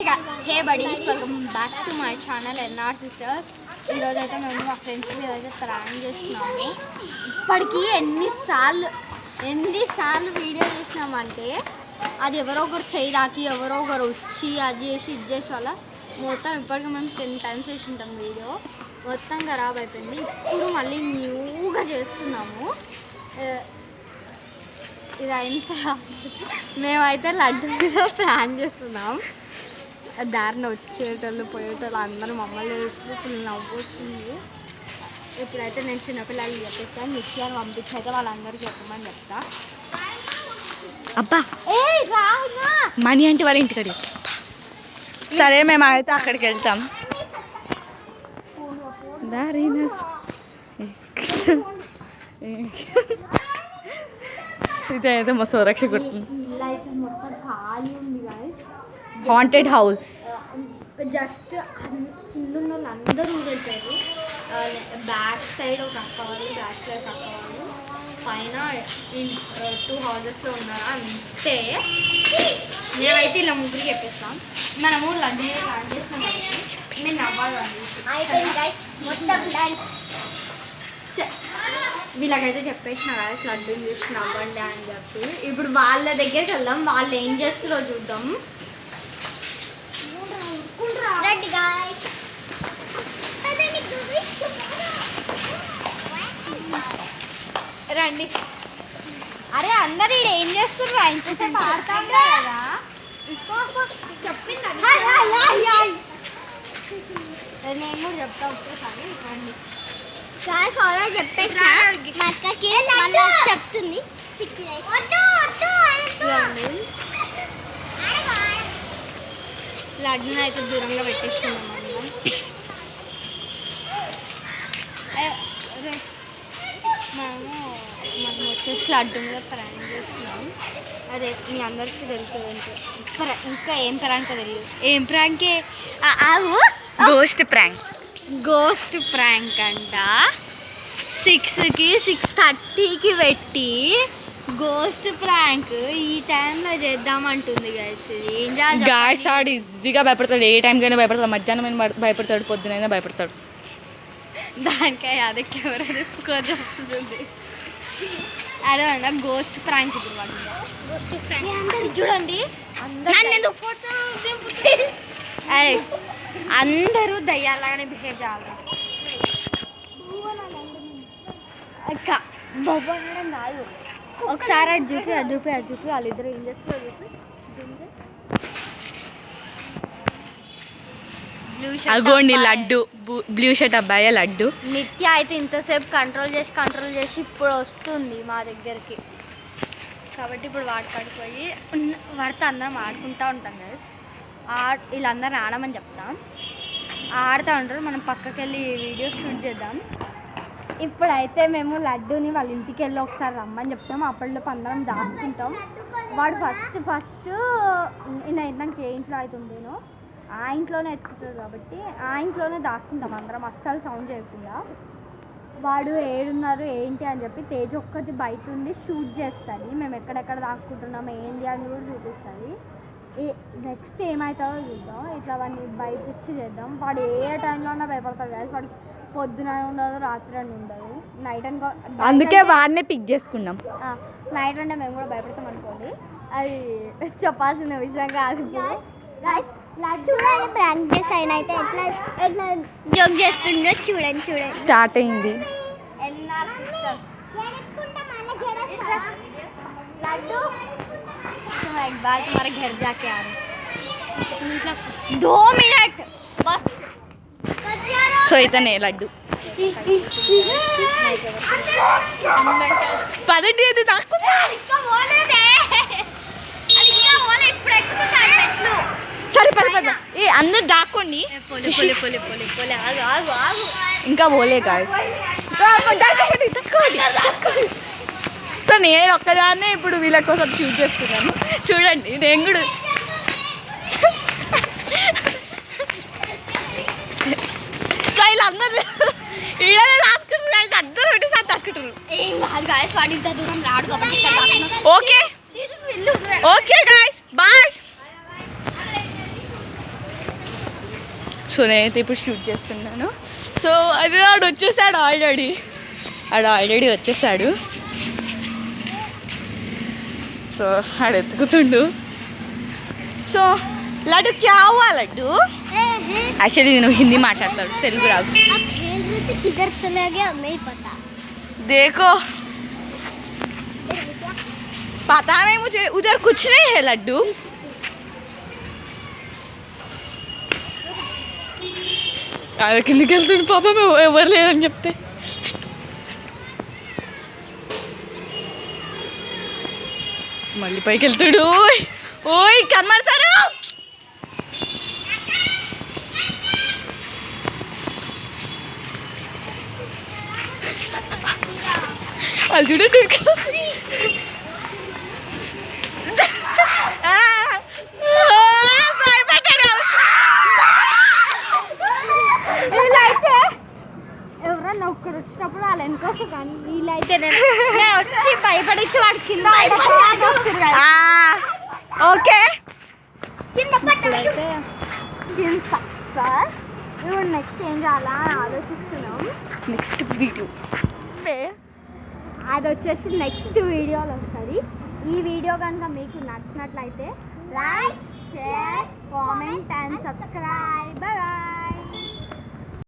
Hey buddies, welcome back to my channel NR sisters. ఈరోజు అయితే మేము మా ఫ్రెండ్స్ మీద అయితే ప్రాంక్ చేస్తున్నాము. ఇప్పటికీ ఎన్నిసార్లు వీడియో చేసినామంటే అది ఎవరో ఒకరు చేయి దాకి ఎవరో ఒకరు వచ్చి అది చేసి ఇది చేసి వల్ల మొత్తం ఇప్పటికీ మేము 10 times చేసి ఉంటాం. వీడియో మొత్తం ఖరాబ్ అయిపోయింది. ఇప్పుడు మళ్ళీ న్యూగా చేస్తున్నాము. ఇది అయిన తర్వాత మేమైతే లడ్డు మీద ప్రాంక్ చేస్తున్నాం. దారిన వచ్చేటోళ్ళు పోయేటోళ్ళు అందరూ మమ్మల్ని వేసుకుని ఫుల్ నవ్వు వస్తుంది. ఇప్పుడైతే నేను చిన్నపిల్లలకి చెప్పేస్తాను, నిత్యాన్ని పంపించైతే వాళ్ళందరికీ చెప్పమని చెప్తా. అబ్బా మనీ అంటే వాళ్ళ ఇంటికి సరే మేము అయితే అక్కడికి వెళ్తాం. ఇదైతే మా సురక్ష గుర్తుంది. Haunted house. జస్ట్ ఇల్లు వాళ్ళందరూ ఊరెళ్తారు. బ్యాక్ సైడ్ ఒక అక్కవాళ్ళు, బ్యాక్ సైడ్ అక్కవాళ్ళు, పైన 2 houses ఉన్నారు అంతే. నేనైతే ఇలా ముగ్గురికి చెప్పేస్తాం. మనము లడ్డు ప్లాన్ చేస్తాం. నేను అవ్వాలి వీళ్ళకైతే చెప్పేసిన కదా లడ్డు చూసి నవ్వండి అని చెప్పి. ఇప్పుడు వాళ్ళ దగ్గరికి వెళ్దాం, వాళ్ళు ఏం చేస్తారో చూద్దాం. రండి. అరే అందరు ఇక్కడ ఏం చేస్తుర్రు? ఇంతసేపు ఆడతాం కదా. చెప్పింది నేను కూడా చెప్తా ఒకేసారి. రండి చెప్తుంది. లడ్డును అయితే దూరంగా పెట్టేసుకున్నాం. మనం వచ్చేసి లడ్డు మీద ప్రాంక్ చేస్తున్నాం. అదే మీ అందరికీ తెలుసు. ఇంకా ఏం ప్రాంక్ తెలియదు. ఏం ప్రాంకే? Ghost prank. గోస్ట్ ప్రాంక్ అంట. 6కి 6:30కి పెట్టి గోస్ట్ ప్రాంక్ ఈ టైంలో చేద్దామంటుంది. గాయస్ ఆడు ఈజీగా భయపడతాడు. ఏ టైంకైనా భయపడతాడు. మధ్యాహ్నం భయపడతాడు, పొద్దునైనా భయపడతాడు. దానికై అది కెమెరా తిప్పుకోవచ్చు. అదే అన్న గోస్ట్ ప్రాంక్. గోస్ట్ ప్రాంక్ చూడండి. అరే అందరూ దయ్యాలాగానే బిహేవ్ చేయాలి. అక్క బాబా అనడం కాదు. ఒకసారి అది చూపి వాళ్ళిద్దరు ఏం చేస్తారు చూపి. అగోండి లడ్డు, బ్లూ షర్ట్ అబ్బాయి లడ్డు. నిత్య అయితే ఇంతసేపు కంట్రోల్ చేసి ఇప్పుడు వస్తుంది మా దగ్గరికి. కాబట్టి ఇప్పుడు వాడికాడికి పోయి వాడితో అందరం ఆడుకుంటూ ఉంటాం కదా. వీళ్ళందరూ ఆడమని చెప్తాం. ఆడుతూ ఉంటారు. మనం పక్కకి వెళ్ళి వీడియో షూట్ చేద్దాం. ఇప్పుడైతే మేము లడ్డూని వాళ్ళ ఇంటికి వెళ్ళి ఒకసారి రమ్మని చెప్తాం. అప్పటిలోపు అందరం దాచుకుంటాం. వాడు ఫస్ట్ నాకు ఏ ఇంట్లో అవుతుందేనో ఆ ఇంట్లోనే ఎత్తుకుంటాడు కాబట్టి ఆ ఇంట్లోనే దాచుకుంటాం అందరం, అస్సలు సౌండ్ చేయకుండా. వాడు ఏడున్నారు ఏంటి అని చెప్పి తేజ్ ఒక్కటి బయట ఉండి షూట్ చేస్తుంది. మేము ఎక్కడెక్కడ దాక్కుంటున్నాము ఏంటి అని కూడా చూపిస్తుంది. నెక్స్ట్ ఏమవుతుందో చూద్దాం. ఇట్లా వాడిని భయపించి చేద్దాం. వాడు ఏ టైంలో ఉన్నా భయపడతాడు కదా. వాడికి పొద్దున ఉండదు, రాత్రి అని ఉండదు, నైట్ అని. అందుకే వాడినే పిక్ చేసుకున్నాం. నైట్ అంటే మేము కూడా భయపడతాం అనుకోండి. అది చెప్పాల్సిన విషయం కాదు. చూడండి ప్రాంక్ చేసి ఆయన అయితే ఎట్లా జోక్ చేస్తుండో చూడండి. స్టార్ట్ అయింది. एक बार तुम्हारे घर जाके आ रहे 2 मिनट बस. సో ఇతనే లడ్డు. పదండి అది దాక్కుందా. సరే పద అందరు దాక్కోండి. ఇంకా పోలే కాదు. సో నేను ఒక్కదాన్నే ఇప్పుడు వీళ్ళ కోసం షూట్ చేస్తున్నాను. చూడండి నేను కూడా వీళ్ళందరూ ఈడనే దాచుకుంటున్నారు. అందరూ ఒకటిసారి దాచుకుంటారు. ఏం కాదు గాయస్, వాడి ఇంత దూరం రాడు కాబట్టి. Okay okay guys bye. So నేనైతే ఇప్పుడు షూట్ చేస్తున్నాను. సో అది ఆడు వచ్చేసాడు ఆల్రెడీ వచ్చేసాడు. సో ఆడు ఎత్తుకుతుండు. సో లడ్డు క్యా హువా లడ్డు? యాక్చువల్లీ నేను హిందీ మాట్లాడతాడు, తెలుగు రాదు. देखो पता नहीं मुझे उधर कुछ नहीं है लड्डू. కిందికి వెళ్తుంది పాపం, ఎవరు లేరని చెప్తే. మళ్ళీ పైకి వెళ్తాడు. ఓయ్ కనబడతారు. అది చూడండి. వీళ్ళైతే ఎవరన్నా ఒక్కరు వచ్చినప్పుడు వాళ్ళ వెనకొస్తు, కానీ వీళ్ళైతే నేను వచ్చి భయపడించి వాడి కింద ఓకే సార్. ఇప్పుడు నెక్స్ట్ ఏం చేయాలా ఆలోచిస్తున్నాం. నెక్స్ట్ వీడియో అది వచ్చేసి నెక్స్ట్ వీడియోలో వస్తుంది. ఈ వీడియో కనుక మీకు నచ్చినట్లయితే like, share, comment and subscribe. Bye.